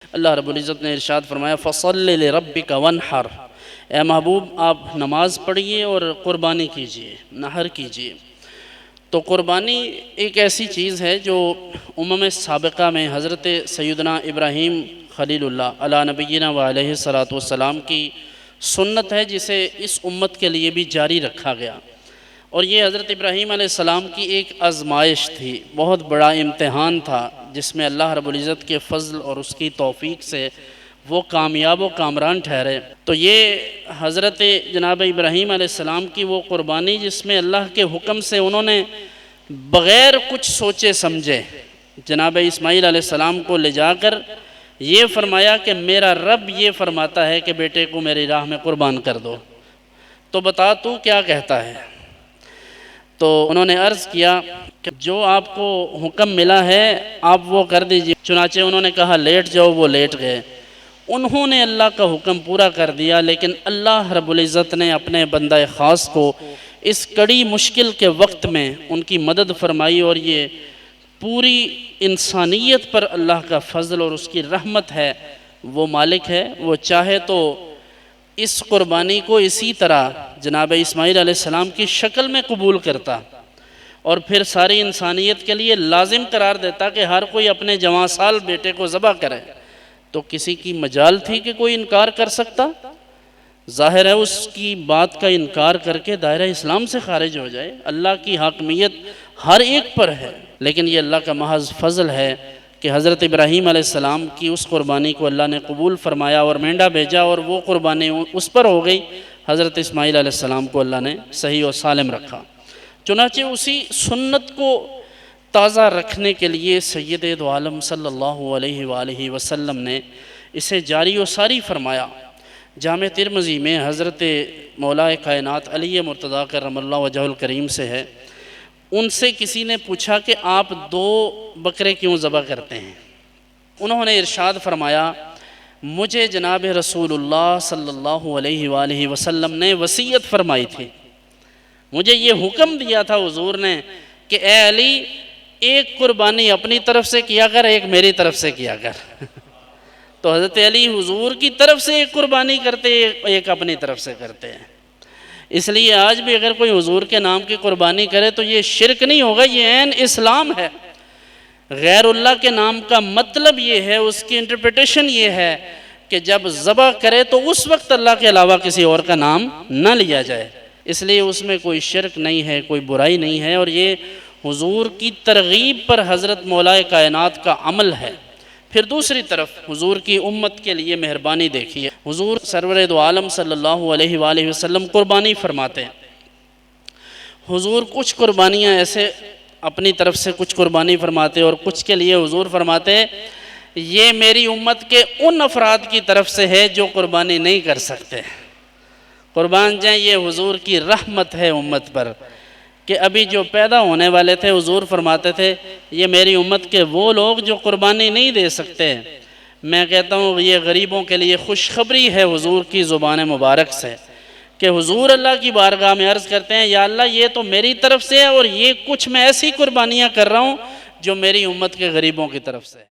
اللہ رب العزت نے ارشاد فرمایا فَصَلِّ لِرَبِّكَ وَانْحَرْ، اے محبوب آپ نماز پڑھیے اور قربانی کیجئے، نحر کیجئے۔ تو قربانی ایک ایسی چیز ہے جو سابقہ میں حضرت سیدنا ابراہیم خلیل اللہ علی نبینا و علیہ السلام کی سنت ہے، جسے اس امت کے لیے بھی جاری رکھا گیا۔ اور یہ حضرت ابراہیم علیہ السلام کی ایک آزمائش تھی، بہت بڑا امتحان تھا، جس میں اللہ رب العزت کے فضل اور اس کی توفیق سے وہ کامیاب و کامران ٹھہرے۔ تو یہ حضرت جناب ابراہیم علیہ السلام کی وہ قربانی جس میں اللہ کے حکم سے انہوں نے بغیر کچھ سوچے سمجھے جناب اسماعیل علیہ السلام کو لے جا کر یہ فرمایا کہ میرا رب یہ فرماتا ہے کہ بیٹے کو میری راہ میں قربان کر دو، تو بتا تو کیا کہتا ہے؟ تو انہوں نے عرض کیا کہ جو آپ کو حکم ملا ہے آپ وہ کر دیجئے۔ چنانچہ انہوں نے کہا لیٹ جاؤ، وہ لیٹ گئے۔ انہوں نے اللہ کا حکم پورا کر دیا، لیکن اللہ رب العزت نے اپنے بندہ خاص کو اس کڑی مشکل کے وقت میں ان کی مدد فرمائی، اور یہ پوری انسانیت پر اللہ کا فضل اور اس کی رحمت ہے۔ وہ مالک ہے، وہ چاہے تو اس قربانی کو اسی طرح جناب اسماعیل علیہ السلام کی شکل میں قبول کرتا اور پھر ساری انسانیت کے لیے لازم قرار دیتا کہ ہر کوئی اپنے جوان سال بیٹے کو ذبح کرے، تو کسی کی مجال تھی کہ کوئی انکار کر سکتا؟ ظاہر ہے اس کی بات کا انکار کر کے دائرہ اسلام سے خارج ہو جائے۔ اللہ کی حاکمیت ہر ایک پر ہے، لیکن یہ اللہ کا محض فضل ہے کہ حضرت ابراہیم علیہ السلام کی اس قربانی کو اللہ نے قبول فرمایا اور مینڈا بھیجا، اور وہ قربانی اس پر ہو گئی۔ حضرت اسماعیل علیہ السلام کو اللہ نے صحیح و سالم رکھا۔ چنانچہ اسی سنت کو تازہ رکھنے کے لیے سید دو عالم صلی اللہ علیہ وآلہ وسلم نے اسے جاری و ساری فرمایا۔ جامع ترمذی میں حضرت مولا کائنات علی مرتضیٰ کرم اللہ وجہہ الکریم سے ہے، ان سے کسی نے پوچھا کہ آپ 2 بکرے کیوں ذبح کرتے ہیں؟ انہوں نے ارشاد فرمایا مجھے جناب رسول اللہ صلی اللہ علیہ وآلہ وسلم نے وصیت فرمائی تھی، مجھے یہ حکم دیا تھا حضور نے کہ اے علی ایک قربانی اپنی طرف سے کیا کر، ایک میری طرف سے کیا کر۔ تو حضرت علی حضور کی طرف سے ایک قربانی کرتے، ایک اپنی طرف سے کرتے ہیں۔ اس لیے آج بھی اگر کوئی حضور کے نام کی قربانی کرے تو یہ شرک نہیں ہوگا، یہ عین اسلام ہے۔ غیر اللہ کے نام کا مطلب یہ ہے، اس کی انٹرپریٹیشن یہ ہے کہ جب ذبح کرے تو اس وقت اللہ کے علاوہ کسی اور کا نام نہ لیا جائے، اس لیے اس میں کوئی شرک نہیں ہے، کوئی برائی نہیں ہے، اور یہ حضور کی ترغیب پر حضرت مولا کائنات کا عمل ہے۔ پھر دوسری طرف حضور کی امت کے لیے مہربانی دیکھیے، حضور سرور دو عالم صلی اللہ علیہ وآلہ وسلم قربانی فرماتے ہیں۔ حضور کچھ قربانیاں ایسے اپنی طرف سے کچھ قربانی فرماتے اور کچھ کے لیے حضور فرماتے یہ میری امت کے ان افراد کی طرف سے ہے جو قربانی نہیں کر سکتے، قربان جائیں، یہ حضور کی رحمت ہے امت پر کہ ابھی جو پیدا ہونے والے تھے حضور فرماتے تھے یہ میری امت کے وہ لوگ جو قربانی نہیں دے سکتے۔ میں کہتا ہوں یہ غریبوں کے لیے خوشخبری ہے حضور کی زبان مبارک سے کہ حضور اللہ کی بارگاہ میں عرض کرتے ہیں یا اللہ یہ تو میری طرف سے ہے، اور یہ کچھ میں ایسی قربانیاں کر رہا ہوں جو میری امت کے غریبوں کی طرف سے ہے۔